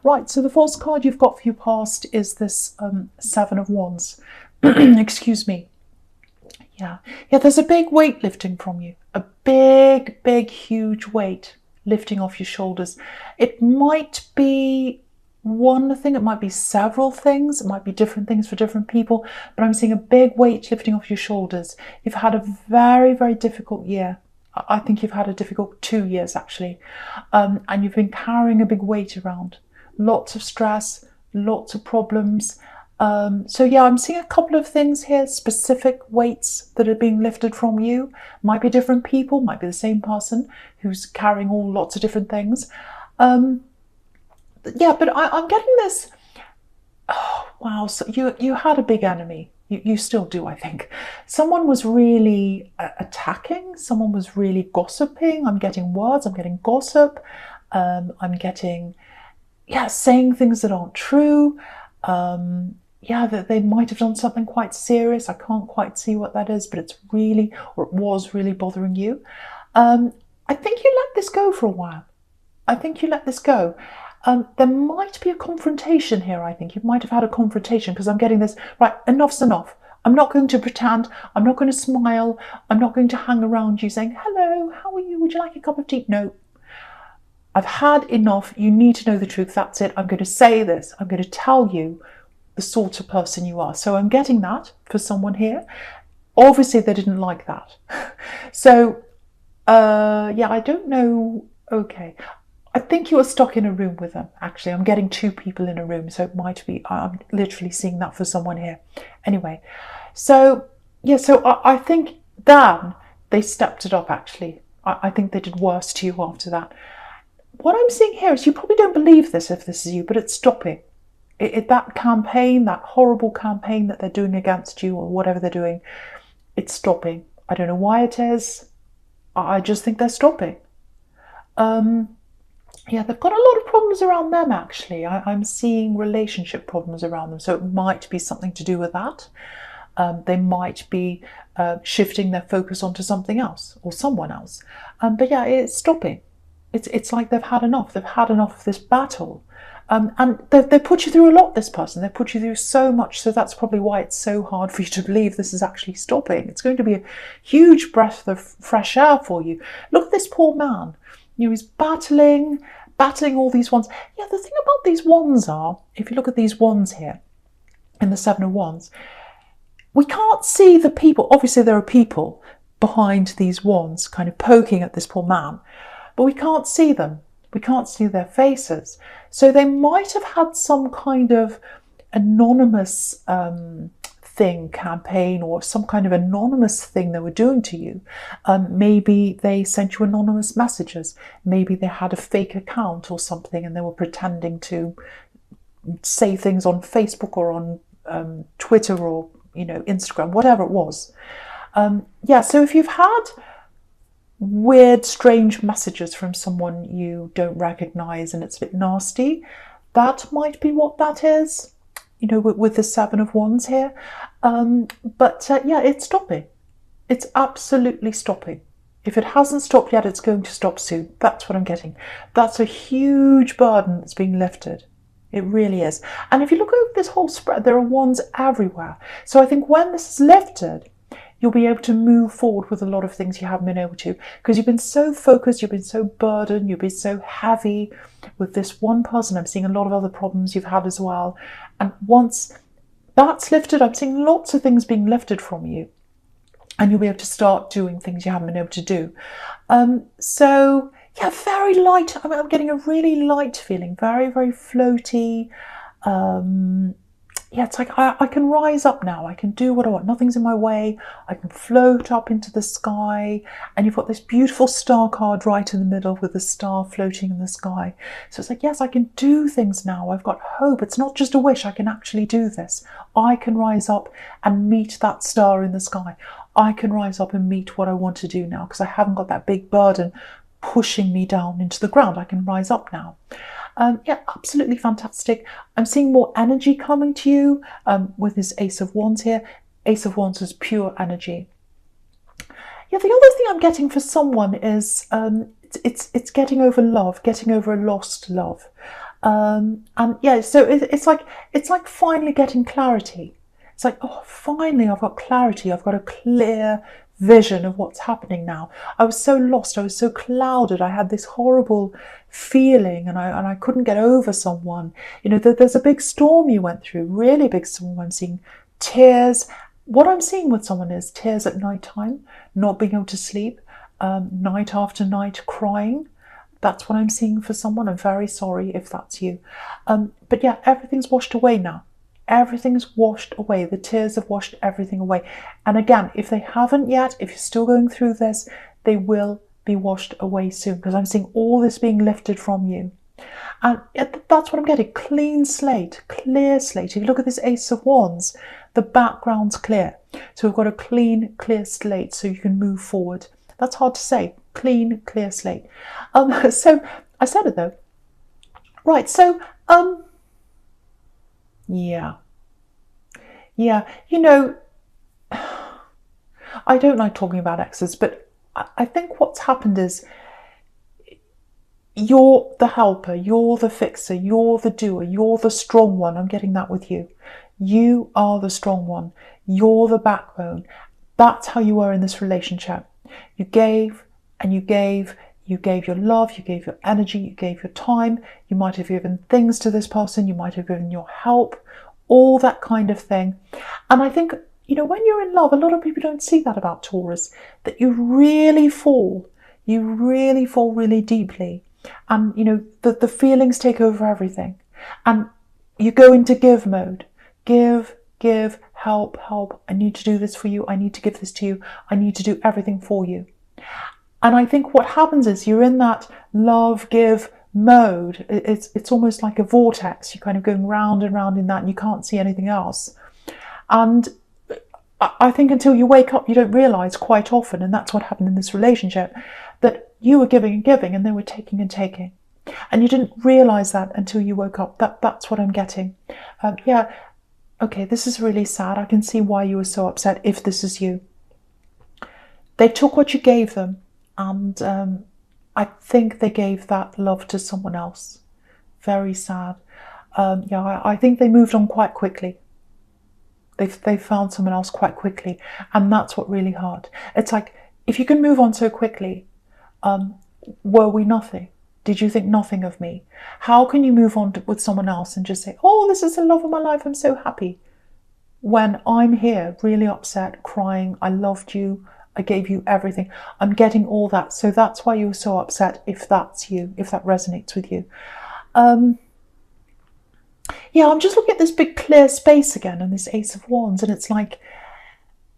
Right, so the false card you've got for your past is this Seven of Wands. Excuse me. Yeah, there's a big weight lifting from you. A big, huge weight lifting off your shoulders. It might be one thing, it might be several things, it might be different things for different people, but I'm seeing a big weight lifting off your shoulders. You've had a very, very difficult year. I think you've had a difficult 2 years actually, and you've been carrying a big weight around. Lots of stress, lots of problems. So yeah, I'm seeing a couple of things here, specific weights that are being lifted from you. Might be different people, might be the same person who's carrying all lots of different things. Yeah, but I'm getting this, oh, wow, so you had a big enemy. You still do, I think. Someone was really attacking, someone was really gossiping. I'm getting words, I'm getting gossip, I'm getting, yeah, saying things that aren't true. Yeah, that they might have done something quite serious. I can't quite see what that is, but it's really, or it was really bothering you. I think you let this go for a while. I think you let this go. There might be a confrontation here, I think. You might have had a confrontation because I'm getting this, right, enough's enough. I'm not going to pretend. I'm not going to smile. I'm not going to hang around you saying, hello, how are you? Would you like a cup of tea? No. I've had enough. You need to know the truth. That's it. I'm going to say this. I'm going to tell you the sort of person you are. So I'm getting that for someone here. Obviously, they didn't like that. So, yeah, I don't know. Okay. I think you were stuck in a room with them, actually. I'm getting 2 people in a room, so it might be, I'm literally seeing that for someone here. Anyway, so, yeah, so I think then they stepped it up, actually. I think they did worse to you after that. What I'm seeing here is you probably don't believe this if this is you, but it's stopping. That campaign, that horrible campaign that they're doing against you or whatever they're doing, it's stopping. I don't know why it is. I just think they're stopping. Yeah, they've got a lot of problems around them, actually. I'm seeing relationship problems around them, so it might be something to do with that. They might be shifting their focus onto something else or someone else. But yeah, it's stopping. It's like they've had enough. They've had enough of this battle. And they put you through a lot, this person. They put you through so much, so that's probably why it's so hard for you to believe this is actually stopping. It's going to be a huge breath of fresh air for you. Look at this poor man. You know, he's battling all these wands. Yeah, the thing about these wands are, if you look at these wands here, in the Seven of Wands, we can't see the people. Obviously, there are people behind these wands kind of poking at this poor man, but we can't see them. We can't see their faces. So they might have had some kind of anonymous campaign, or some kind of anonymous thing they were doing to you. Maybe they sent you anonymous messages. Maybe they had a fake account or something and they were pretending to say things on Facebook or on Twitter or, you know, Instagram, whatever it was. Yeah, so if you've had weird, strange messages from someone you don't recognize and it's a bit nasty, that might be what that is. You know, with the Seven of Wands here. But yeah, it's stopping. It's absolutely stopping. If it hasn't stopped yet, it's going to stop soon. That's what I'm getting. That's a huge burden that's being lifted. It really is. And if you look over this whole spread, there are wands everywhere. So I think when this is lifted, you'll be able to move forward with a lot of things you haven't been able to, because you've been so focused, you've been so burdened, you've been so heavy with this one person. I'm seeing a lot of other problems you've had as well. And once that's lifted, I'm seeing lots of things being lifted from you. And you'll be able to start doing things you haven't been able to do. So, yeah, very light. I'm getting a really light feeling, very, very floaty. Yeah, it's like I can rise up now. I can do what I want. Nothing's in my way. I can float up into the sky. And you've got this beautiful star card right in the middle with the star floating in the sky. So it's like, yes, I can do things now. I've got hope. It's not just a wish. I can actually do this. I can rise up and meet that star in the sky. I can rise up and meet what I want to do now because I haven't got that big burden pushing me down into the ground. I can rise up now. Yeah, absolutely fantastic. I'm seeing more energy coming to you with this Ace of Wands here. Ace of Wands is pure energy. Yeah, the other thing I'm getting for someone is it's getting over love, getting over a lost love. And yeah, so it's like finally getting clarity. It's like, oh, finally I've got clarity. I've got a clear vision of what's happening now. I was so lost. I was so clouded. I had this horrible feeling, and I couldn't get over someone. You know, there's a big storm you went through, really big storm. I'm seeing tears. What I'm seeing with someone is tears at night time, not being able to sleep, night after night crying. That's what I'm seeing for someone. I'm very sorry if that's you. But yeah, everything's washed away now. Everything's washed away. The tears have washed everything away. And again, if they haven't yet, if you're still going through this, they will be washed away soon, because I'm seeing all this being lifted from you. And that's what I'm getting. Clean slate, clear slate. If you look at this Ace of Wands, the background's clear. So we've got a clean, clear slate so you can move forward. That's hard to say. Clean, clear slate. So I said it though. Right, so yeah, you know, I don't like talking about exes, but I think what's happened is you're the helper, you're the fixer, you're the doer, you're the strong one. I'm getting that with you. You are the strong one. You're the backbone. That's how you were in this relationship. You gave and you gave. You gave your love, you gave your energy, you gave your time. You might have given things to this person. You might have given your help, all that kind of thing. And I think, you know, when you're in love, a lot of people don't see that about Taurus, that you really fall really deeply. And, you know, the feelings take over everything. And you go into give mode. Give, help. I need to do this for you. I need to give this to you. I need to do everything for you. And I think what happens is you're in that love, give mode. It's almost like a vortex. You're kind of going round and round in that, and you can't see anything else. And I think until you wake up, you don't realise quite often, and that's what happened in this relationship, that you were giving and giving, and they were taking and taking. And you didn't realise that until you woke up. That's what I'm getting. Yeah, okay, this is really sad. I can see why you were so upset if this is you. They took what you gave them. And I think they gave that love to someone else. Very sad. Yeah, I think they moved on quite quickly. They found someone else quite quickly. And that's what really hurt. It's like, if you can move on so quickly, were we nothing? Did you think nothing of me? How can you move on with someone else and just say, oh, this is the love of my life, I'm so happy, when I'm here really upset, crying, I loved you, I gave you everything. I'm getting all that. So that's why you're so upset, if that's you, if that resonates with you. Yeah, I'm just looking at this big clear space again and this Ace of Wands, and it's like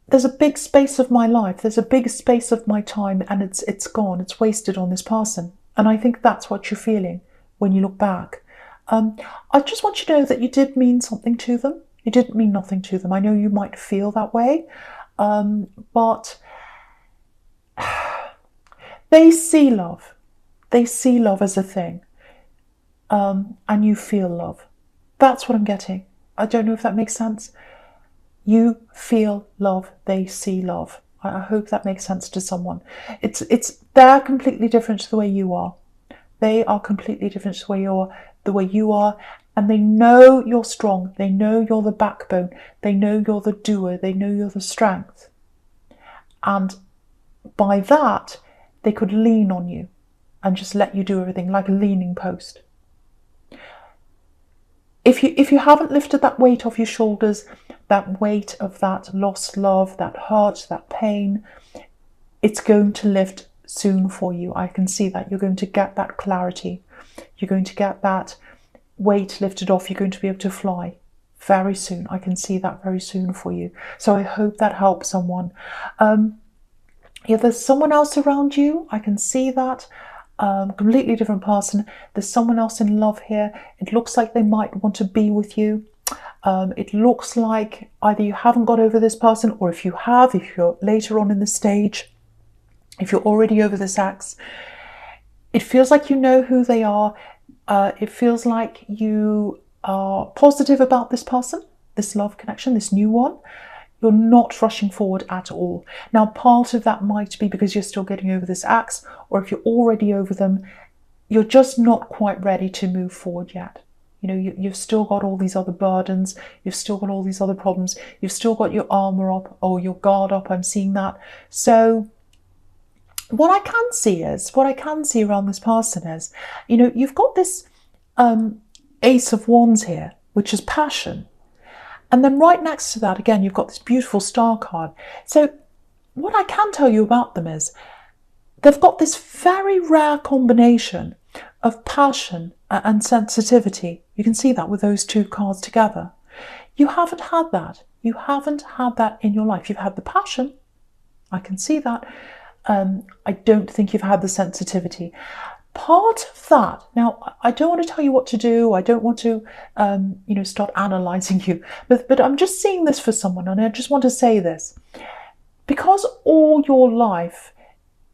there's a big space of my life, there's a big space of my time, and it's gone, it's wasted on this person. And I think that's what you're feeling when you look back. I just want you to know that you did mean something to them. You didn't mean nothing to them. I know you might feel that way, but they see love. They see love as a thing. And you feel love. That's what I'm getting. I don't know if that makes sense. You feel love. They see love. I hope that makes sense to someone. They're completely different to the way you are. They are completely different to the way you are. And they know you're strong. They know you're the backbone. They know you're the doer. They know you're the strength. And by that, they could lean on you and just let you do everything, like a leaning post. If you haven't lifted that weight off your shoulders, that weight of that lost love, that hurt, that pain, it's going to lift soon for you. I can see that. You're going to get that clarity. You're going to get that weight lifted off. You're going to be able to fly very soon. I can see that very soon for you. So I hope that helps someone. Yeah, there's someone else around you. I can see that. Completely different person. There's someone else in love here. It looks like they might want to be with you. It looks like either you haven't got over this person, or if you have, if you're later on in the stage, if you're already over this ex, it feels like you know who they are. It feels like you are positive about this person, this love connection, this new one. You're not rushing forward at all. Now, part of that might be because you're still getting over this ex, or if you're already over them, you're just not quite ready to move forward yet. You know, you've still got all these other burdens. You've still got all these other problems. You've still got your armor up or your guard up. I'm seeing that. So what I can see around this person is, you know, you've got this Ace of Wands here, which is passion. And then right next to that, again, you've got this beautiful star card. So what I can tell you about them is they've got this very rare combination of passion and sensitivity. You can see that with those two cards together. You haven't had that. You haven't had that in your life. You've had the passion. I can see that. I don't think you've had the sensitivity. Part of that, now, I don't want to tell you what to do. I don't want to, you know, start analysing you. But I'm just seeing this for someone, and I just want to say this. Because all your life,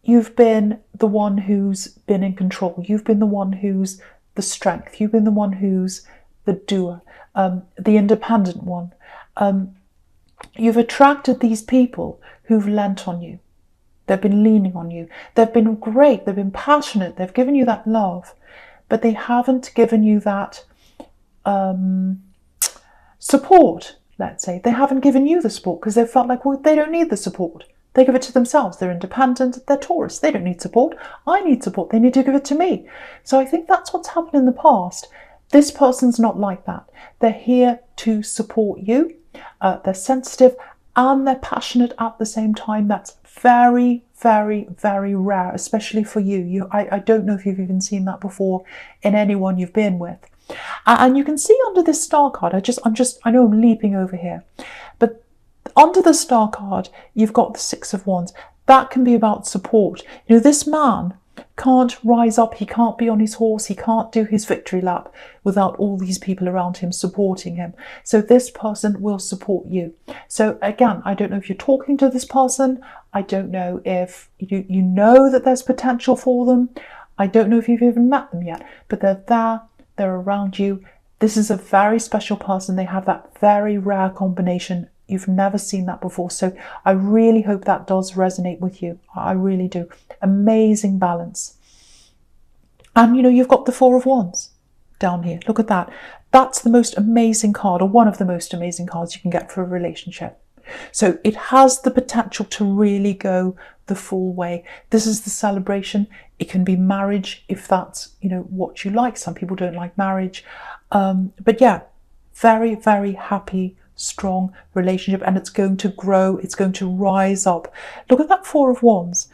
you've been the one who's been in control. You've been the one who's the strength. You've been the one who's the doer, the independent one. You've attracted these people who've lent on you. They've been leaning on you. They've been great. They've been passionate. They've given you that love, but they haven't given you that support, let's say. They haven't given you the support because they've felt like, well, they don't need the support. They give it to themselves. They're independent. They're Taurus. They don't need support. I need support. They need to give it to me. So I think that's what's happened in the past. This person's not like that. They're here to support you. They're sensitive and they're passionate at the same time. That's very, very, very rare, especially for you. I don't know if you've even seen that before in anyone you've been with. And you can see under this star card, I know I'm leaping over here, but under the star card, you've got the Six of Wands. That can be about support. You know, this man can't rise up. He can't be on his horse. He can't do his victory lap without all these people around him supporting him. So this person will support you. So again, I don't know if you're talking to this person. I don't know if you know that there's potential for them. I don't know if you've even met them yet, but they're there. They're around you. This is a very special person. They have that very rare combination. You've never seen that before. So I really hope that does resonate with you. I really do. Amazing balance. And you know, you've got the Four of Wands down here. Look at that. That's the most amazing card, or one of the most amazing cards you can get for a relationship. So it has the potential to really go the full way. This is the celebration. It can be marriage if that's, you know, what you like. Some people don't like marriage. But yeah, very, very happy, strong relationship, and it's going to grow. It's going to rise up. Look at that Four of Wands.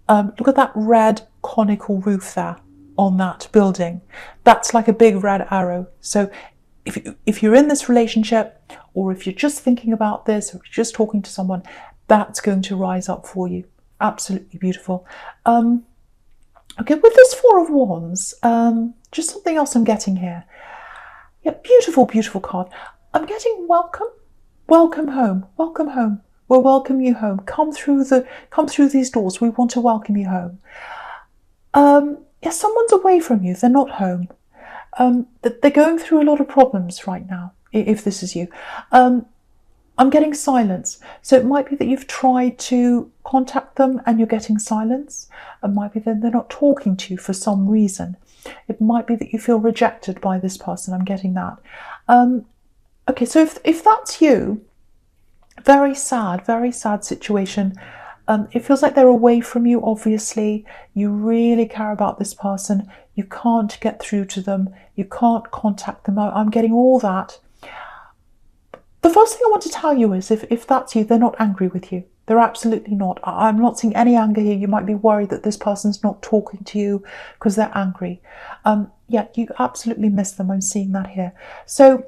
Look at that red conical roof there on that building. That's like a big red arrow. So if you're in this relationship, or if you're just thinking about this, or you're just talking to someone, that's going to rise up for you. Absolutely beautiful. Okay, with this Four of Wands, just something else I'm getting here. Yeah, beautiful, beautiful card. I'm getting welcome. Welcome home. Welcome home. We'll welcome you home. Come through these doors. We want to welcome you home. Yeah, someone's away from you. They're not home. They're going through a lot of problems right now, if this is you. I'm getting silence. So it might be that you've tried to contact them and you're getting silence. It might be that they're not talking to you for some reason. It might be that you feel rejected by this person. I'm getting that. Okay, so if that's you, very sad situation. It feels like they're away from you, obviously. You really care about this person. You can't get through to them. You can't contact them. I'm getting all that. The first thing I want to tell you is if that's you, they're not angry with you. They're absolutely not. I'm not seeing any anger here. You might be worried that this person's not talking to you because they're angry. Yeah, you absolutely miss them. I'm seeing that here. So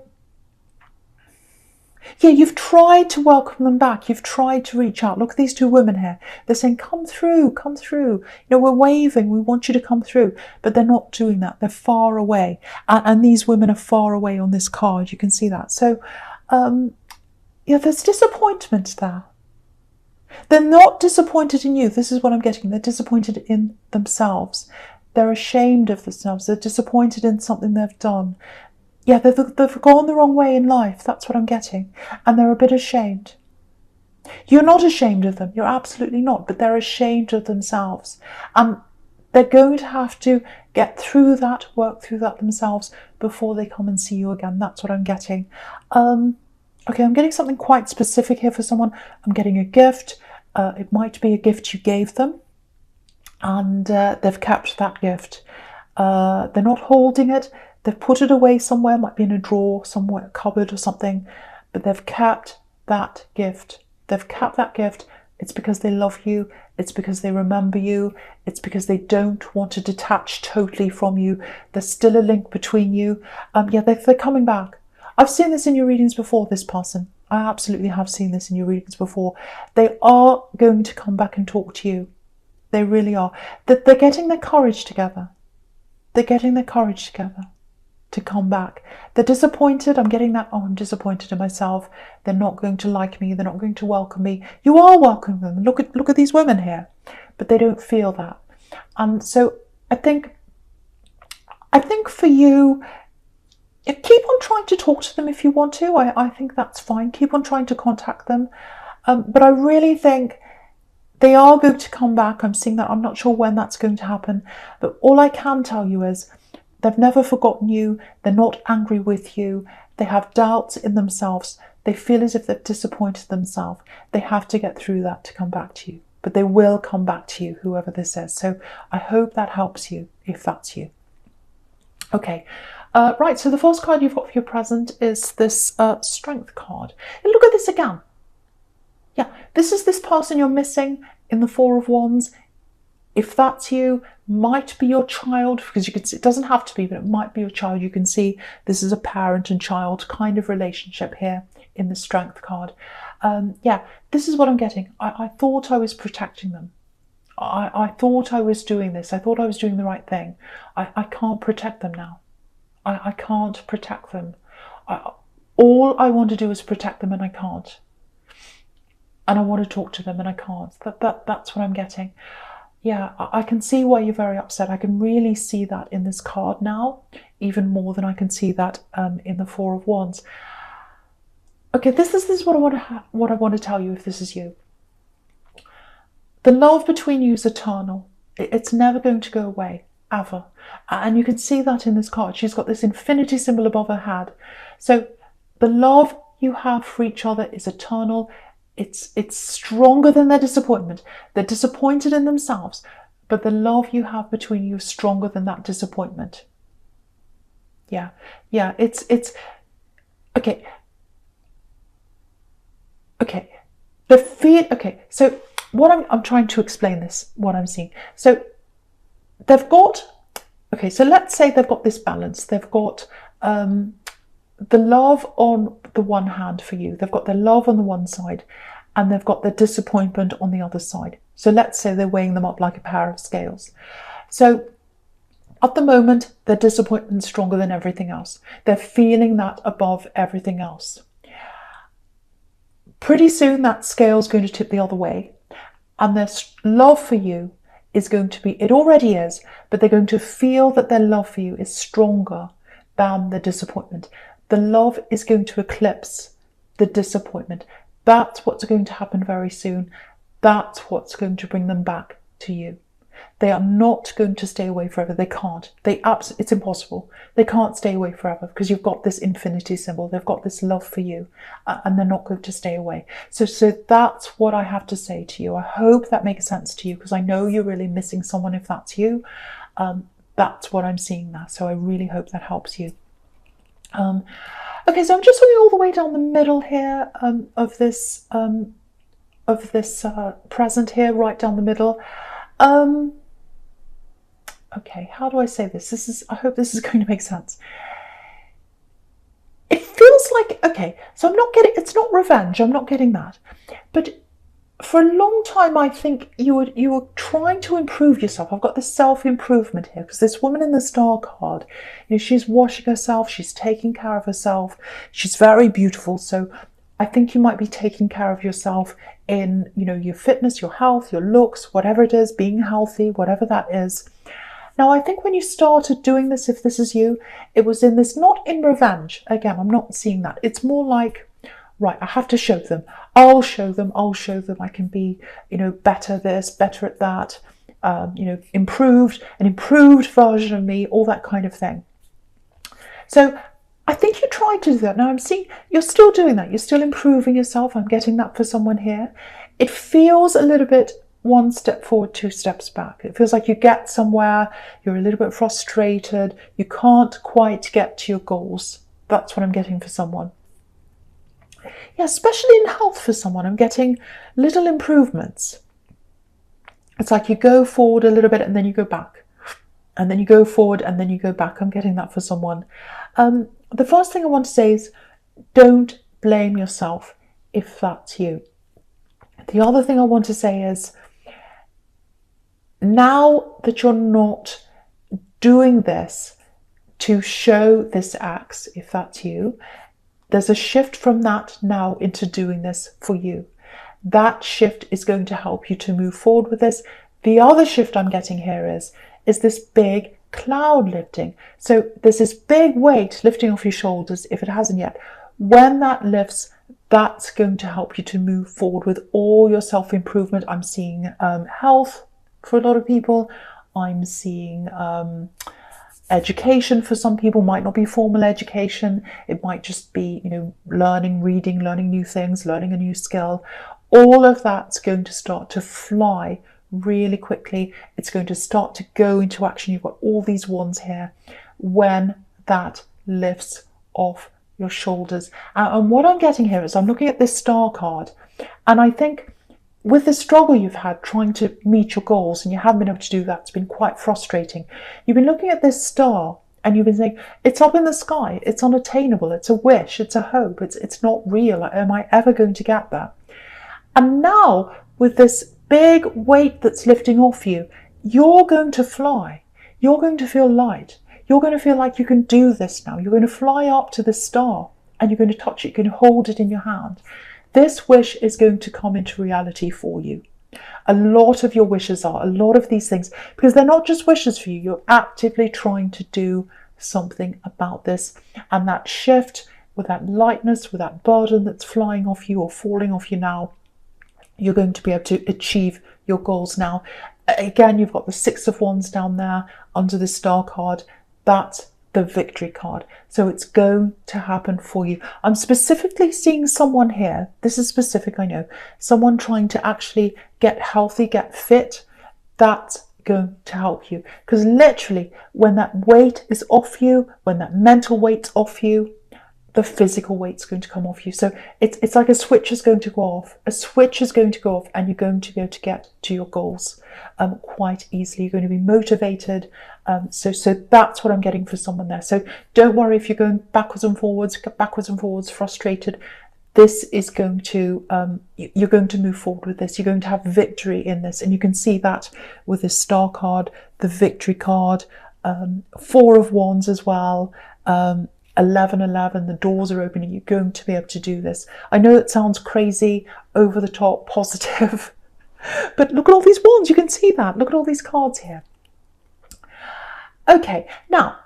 yeah, you've tried to welcome them back. You've tried to reach out. Look at these two women here. They're saying, come through, come through. You know, we're waving. We want you to come through. But they're not doing that. They're far away. And these women are far away on this card. You can see that. So, yeah, there's disappointment there. They're not disappointed in you. This is what I'm getting. They're disappointed in themselves. They're ashamed of themselves. They're disappointed in something they've done. Yeah, they've gone the wrong way in life. That's what I'm getting. And they're a bit ashamed. You're not ashamed of them. You're absolutely not. But they're ashamed of themselves. And they're going to have to get through that, work through that themselves before they come and see you again. That's what I'm getting. Okay, I'm getting something quite specific here for someone. I'm getting a gift. It might be a gift you gave them, and they've kept that gift. They're not holding it. They've put it away somewhere. It might be in a drawer, somewhere, a cupboard or something. But they've kept that gift. They've kept that gift. It's because they love you. It's because they remember you. It's because they don't want to detach totally from you. There's still a link between you. Yeah, they're coming back. I've seen this in your readings before, this person. I absolutely have seen this in your readings before. They are going to come back and talk to you. They really are. They're getting their courage together. They're getting their courage together to come back. They're disappointed. I'm getting that. Oh, I'm disappointed in myself. They're not going to like me. They're not going to welcome me. You are welcoming them. Look at these women here, but they don't feel that. And so I think for you, keep on trying to talk to them if you want to. I think that's fine. Keep on trying to contact them. But I really think they are going to come back. I'm seeing that. I'm not sure when that's going to happen. But all I can tell you is they've never forgotten you. They're not angry with you. They have doubts in themselves. They feel as if they've disappointed themselves. They have to get through that to come back to you. But they will come back to you, whoever this is. So I hope that helps you, if that's you. Okay. Right, so the first card you've got for your present is this Strength card. And look at this again. Yeah, this is this person you're missing in the Four of Wands. If that's you, might be your child, because you can see, it doesn't have to be, but it might be your child. You can see this is a parent and child kind of relationship here in the Strength card. Yeah, this is what I'm getting. I thought I was protecting them. I thought I was doing this. I thought I was doing the right thing. I can't protect them now. I can't protect them. All I want to do is protect them, and I can't. And I want to talk to them, and I can't. That's what I'm getting. Yeah, I can see why you're very upset. I can really see that in this card now, even more than I can see that in the Four of Wands. Okay, this is what I want to tell you. If this is you, the love between you is eternal. It's never going to go away. Ever. And you can see that in this card. She's got this infinity symbol above her head. So the love you have for each other is eternal. It's stronger than their disappointment. They're disappointed in themselves, but the love you have between you is stronger than that disappointment. Yeah, it's okay. Okay, the feel. Okay, so what I'm trying to explain this. What I'm seeing. So they've got. Okay, so let's say they've got this balance. They've got the love on the one hand for you. They've got their love on the one side, and they've got their disappointment on the other side. So let's say they're weighing them up like a pair of scales. So at the moment, their disappointment's stronger than everything else. They're feeling that above everything else. Pretty soon that scale's going to tip the other way, and their love for you is going to be, it already is, but they're going to feel that their love for you is stronger than the disappointment. The love is going to eclipse the disappointment. That's what's going to happen very soon. That's what's going to bring them back to you. They are not going to stay away forever. They can't. It's impossible. They can't stay away forever because you've got this infinity symbol. They've got this love for you, and they're not going to stay away. So that's what I have to say to you. I hope that makes sense to you, because I know you're really missing someone if that's you. That's what I'm seeing now. So I really hope that helps you. Okay, so I'm just looking all the way down the middle here of this present here, right down the middle. Okay, how do I say this? I hope this is going to make sense. It feels like, okay, so it's not revenge, I'm not getting that. But for a long time, I think you were trying to improve yourself. I've got this self-improvement here, because this woman in the Star card, she's washing herself, she's taking care of herself, she's very beautiful. So I think you might be taking care of yourself in, your fitness, your health, your looks, whatever it is, being healthy, whatever that is. Now, I think when you started doing this, if this is you, it was in this, not in revenge. Again, I'm not seeing that. It's more like, right, I have to show them. I'll show them. I can be, better this, better at that. improved, an improved version of me, all that kind of thing. So I think you tried to do that. Now I'm seeing you're still doing that. You're still improving yourself. I'm getting that for someone here. It feels a little bit one step forward, two steps back. It feels like you get somewhere, you're a little bit frustrated, you can't quite get to your goals. That's what I'm getting for someone. Yeah, especially in health for someone, I'm getting little improvements. It's like you go forward a little bit and then you go back. And then you go forward and then you go back. I'm getting that for someone. The first thing I want to say is don't blame yourself if that's you. The other thing I want to say is now that you're not doing this to show this axe, if that's you, there's a shift from that now into doing this for you. That shift is going to help you to move forward with this. The other shift I'm getting here is this big cloud lifting. So there's this big weight lifting off your shoulders if it hasn't yet. When that lifts, that's going to help you to move forward with all your self-improvement. I'm seeing health for a lot of people. I'm seeing education for some people. Might not be formal education. It might just be, learning, reading, learning new things, learning a new skill. All of that's going to start to fly really quickly. It's going to start to go into action. You've got all these wands here when that lifts off your shoulders. And what I'm getting here is I'm looking at this star card, and I think with the struggle you've had trying to meet your goals and you haven't been able to do that, it's been quite frustrating. You've been looking at this star and you've been saying, it's up in the sky, it's unattainable, it's a wish, it's a hope, it's not real. Am I ever going to get that? And now with this big weight that's lifting off you, you're going to fly. You're going to feel light. You're going to feel like you can do this now. You're going to fly up to the star and you're going to touch it. You can hold it in your hand. This wish is going to come into reality for you. A lot of your wishes are, a lot of these things, because they're not just wishes for you. You're actively trying to do something about this. And that shift with that lightness, with that burden that's flying off you or falling off you now, you're going to be able to achieve your goals now. Again, you've got the Six of Wands down there under the star card. That's the victory card. So it's going to happen for you. I'm specifically seeing someone here. This is specific, I know. Someone trying to actually get healthy, get fit. That's going to help you. Because literally, when that weight is off you, when that mental weight's off you, the physical weight's going to come off you. So it's like a switch is going to go off. A switch is going to go off and you're going to be able to get to your goals quite easily. You're going to be motivated. So that's what I'm getting for someone there. So don't worry if you're going backwards and forwards, frustrated. This is going to, you're going to move forward with this. You're going to have victory in this. And you can see that with the star card, the victory card, Four of Wands as well. 11, the doors are opening. You're going to be able to do this. I know it sounds crazy, over the top, positive, but look at all these wands. You can see that. Look at all these cards here. Okay, now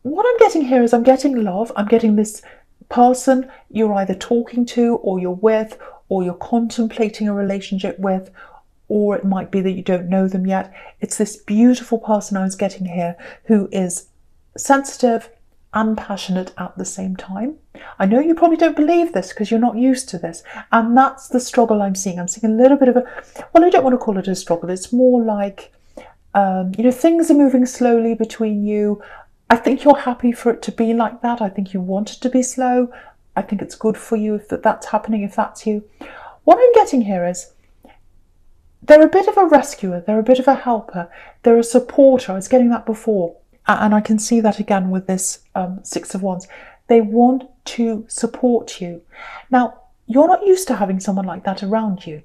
what I'm getting here is I'm getting love. I'm getting this person you're either talking to or you're with or you're contemplating a relationship with, or it might be that you don't know them yet. It's this beautiful person I was getting here who is sensitive and passionate at the same time. I know you probably don't believe this because you're not used to this. And that's the struggle I'm seeing. I'm seeing a little bit of a, well, I don't want to call it a struggle. It's more like, things are moving slowly between you. I think you're happy for it to be like that. I think you want it to be slow. I think it's good for you if that's happening, if that's you. What I'm getting here is they're a bit of a rescuer. They're a bit of a helper. They're a supporter. I was getting that before. And I can see that again with this Six of Wands. They want to support you. Now, you're not used to having someone like that around you.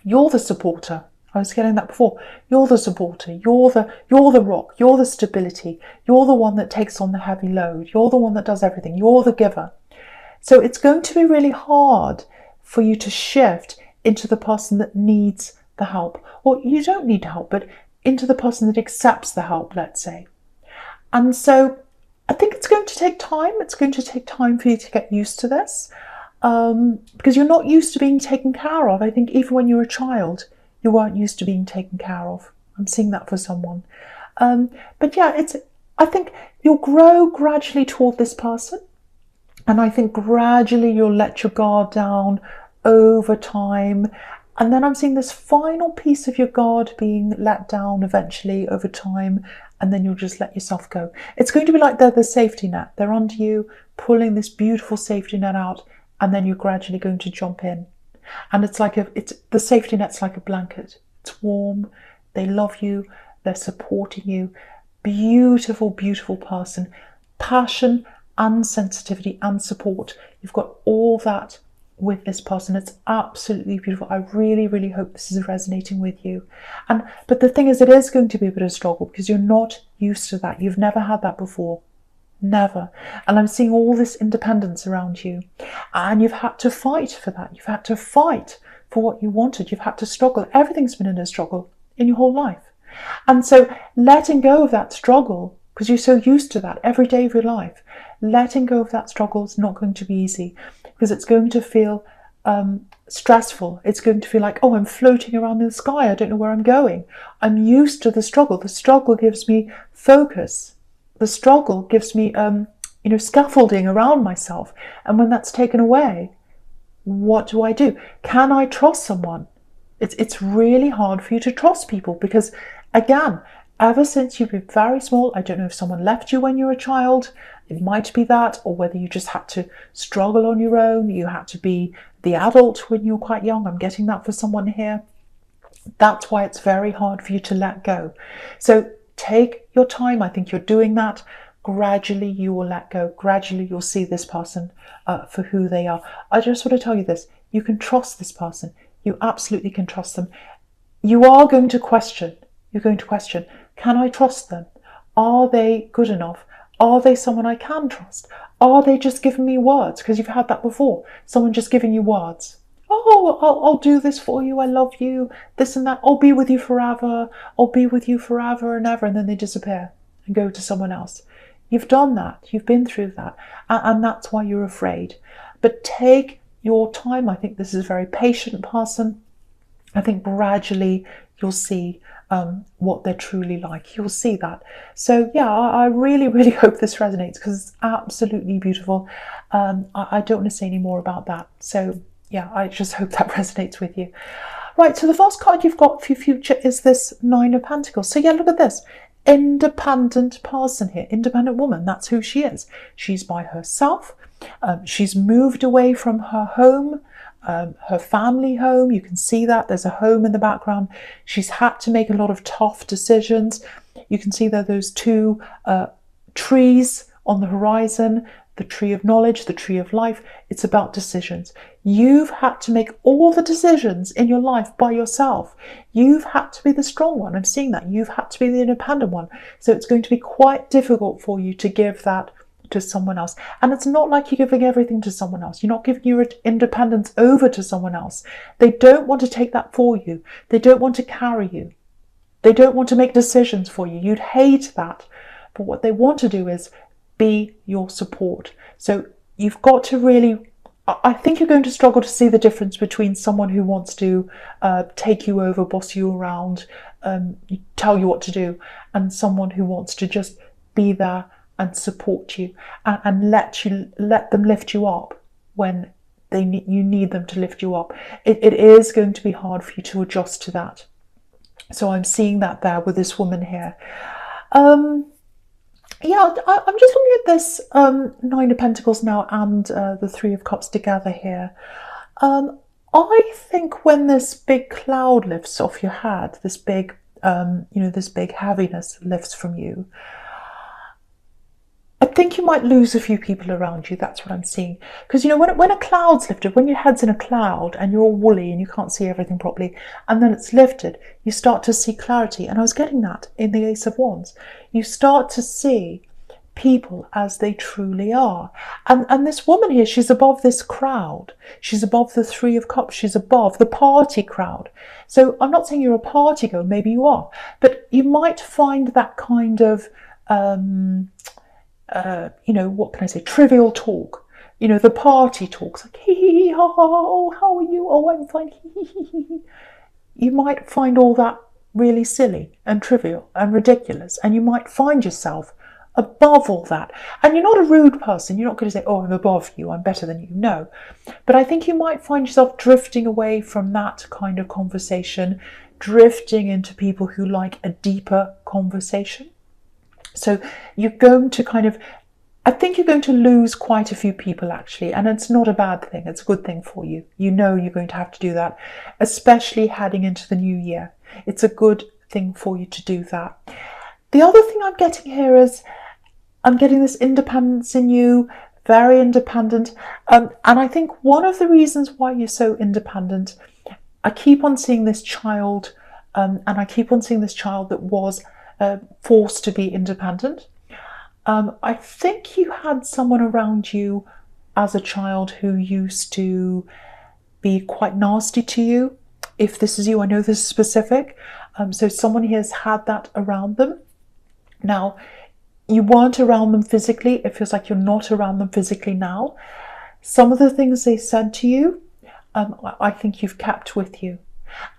You're the supporter. I was getting that before. You're the supporter. You're the rock. You're the stability. You're the one that takes on the heavy load. You're the one that does everything. You're the giver. So it's going to be really hard for you to shift into the person that needs the help. Or you don't need help, but into the person that accepts the help, let's say. And so I think it's going to take time. It's going to take time for you to get used to this because you're not used to being taken care of. I think even when you were a child, you weren't used to being taken care of. I'm seeing that for someone. But yeah, I think you'll grow gradually toward this person. And I think gradually you'll let your guard down over time. And then I'm seeing this final piece of your guard being let down eventually over time. And then you'll just let yourself go. It's going to be like they're the safety net. They're under you, pulling this beautiful safety net out. And then you're gradually going to jump in. And it's like the safety net's like a blanket. It's warm. They love you. They're supporting you. Beautiful, beautiful person. Passion and sensitivity and support. You've got all that with this person. It's absolutely beautiful. I really, really hope this is resonating with you. But the thing is, it is going to be a bit of a struggle because you're not used to that. You've never had that before. Never. And I'm seeing all this independence around you. And you've had to fight for that. You've had to fight for what you wanted. You've had to struggle. Everything's been in a struggle in your whole life. And so letting go of that struggle, because you're so used to that every day of your life, letting go of that struggle is not going to be easy, because it's going to feel stressful. It's going to feel like, oh, I'm floating around in the sky. I don't know where I'm going. I'm used to the struggle. The struggle gives me focus. The struggle gives me, scaffolding around myself. And when that's taken away, what do? Can I trust someone? It's really hard for you to trust people because, again, ever since you've been very small, I don't know if someone left you when you were a child, it might be that, or whether you just had to struggle on your own, you had to be the adult when you were quite young. I'm getting that for someone here. That's why it's very hard for you to let go. So take your time. I think you're doing that. Gradually you will let go. Gradually you'll see this person for who they are. I just want to tell you this. You can trust this person. You absolutely can trust them. You are going to question. You're going to question, can I trust them? Are they good enough? Are they someone I can trust? Are they just giving me words? Because you've had that before. Someone just giving you words. Oh, I'll do this for you. I love you. This and that. I'll be with you forever. I'll be with you forever and ever. And then they disappear and go to someone else. You've done that. You've been through that. And that's why you're afraid. But take your time. I think this is a very patient person. I think gradually you'll see what they're truly like. You'll see that. So yeah, I really, really hope this resonates because it's absolutely beautiful. I don't want to say any more about that. So yeah, I just hope that resonates with you. Right, so the first card you've got for your future is this Nine of Pentacles. So yeah, look at this. Independent person here, independent woman. That's who she is. She's by herself. She's moved away from her home. Her family home, you can see that there's a home in the background. She's had to make a lot of tough decisions. You can see there those two trees on the horizon, the tree of knowledge, the tree of life. It's about decisions. You've had to make all the decisions in your life by yourself. You've had to be the strong one. I'm seeing that. You've had to be the independent one. So it's going to be quite difficult for you to give that to someone else. And it's not like you're giving everything to someone else. You're not giving your independence over to someone else. They don't want to take that for you. They don't want to carry you. They don't want to make decisions for you. You'd hate that. But what they want to do is be your support. So you've got to really, I think you're going to struggle to see the difference between someone who wants to take you over, boss you around, tell you what to do, and someone who wants to just be there and support you and let them lift you up when you need them to lift you up. It is going to be hard for you to adjust to that. So I'm seeing that there with this woman here. Yeah, I'm just looking at this Nine of Pentacles now and the Three of Cups together here. I think when this big cloud lifts off your head, this big, this big heaviness lifts from you, I think you might lose a few people around you. That's what I'm seeing. Because, when a cloud's lifted, when your head's in a cloud and you're all woolly and you can't see everything properly, and then it's lifted, you start to see clarity. And I was getting that in the Ace of Wands. You start to see people as they truly are. And this woman here, she's above this crowd. She's above the Three of Cups. She's above the party crowd. So I'm not saying you're a party girl. Maybe you are. But you might find that kind of what can I say, trivial talk, the party talks, like, hee hee hee, ha ha, oh, how are you? Oh, I'm fine, hee hee hee hee. You might find all that really silly and trivial and ridiculous, and you might find yourself above all that. And you're not a rude person. You're not going to say, oh, I'm above you, I'm better than you. No. But I think you might find yourself drifting away from that kind of conversation, drifting into people who like a deeper conversation. So you're going to I think you're going to lose quite a few people, actually, and it's not a bad thing. It's a good thing for you. You know you're going to have to do that, especially heading into the new year. It's a good thing for you to do that. The other thing I'm getting here is I'm getting this independence in you, very independent. And I think one of the reasons why you're so independent, I keep on seeing this child, and I keep on seeing this child that was forced to be independent. I think you had someone around you as a child who used to be quite nasty to you. If this is you, I know this is specific. So someone here has had that around them. Now, you weren't around them physically. It feels like you're not around them physically now. Some of the things they said to you, I think you've kept with you.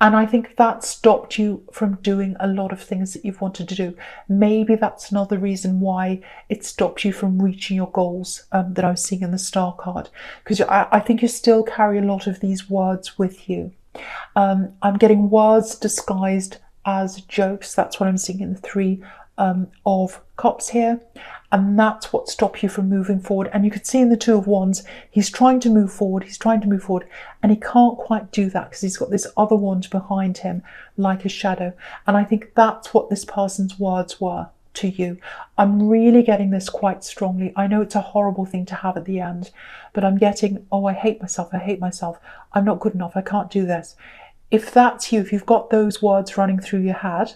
And I think that stopped you from doing a lot of things that you've wanted to do. Maybe that's another reason why it stopped you from reaching your goals that I was seeing in the star card. Because I think you still carry a lot of these words with you. I'm getting words disguised as jokes. That's what I'm seeing in the Three of Cups here. And that's what stopped you from moving forward. And you could see in the Two of Wands, he's trying to move forward, and he can't quite do that because he's got this other wand behind him like a shadow. And I think that's what this person's words were to you. I'm really getting this quite strongly. I know it's a horrible thing to have at the end, but I'm getting, oh, I hate myself, I'm not good enough, I can't do this. If that's you, if you've got those words running through your head,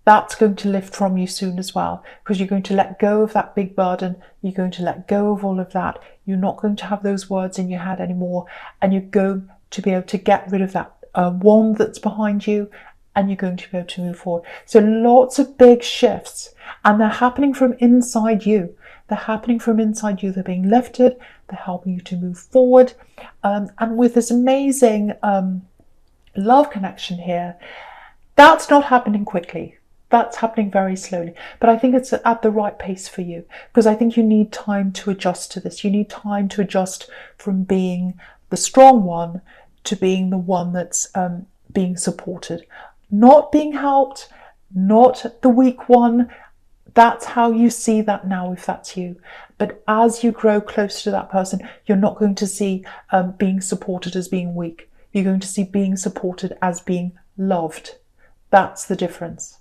that's going to lift from you soon as well, because you're going to let go of that big burden. You're going to let go of all of that. You're not going to have those words in your head anymore, and you're going to be able to get rid of that wand that's behind you, and you're going to be able to move forward. So lots of big shifts, and they're happening from inside you. They're happening from inside you. They're being lifted. They're helping you to move forward. And with this amazing love connection here, that's not happening quickly. That's happening very slowly, but I think it's at the right pace for you, because I think you need time to adjust to this. You need time to adjust from being the strong one to being the one that's being supported, not being helped, not the weak one. That's how you see that now, if that's you. But as you grow closer to that person, you're not going to see being supported as being weak. You're going to see being supported as being loved. That's the difference.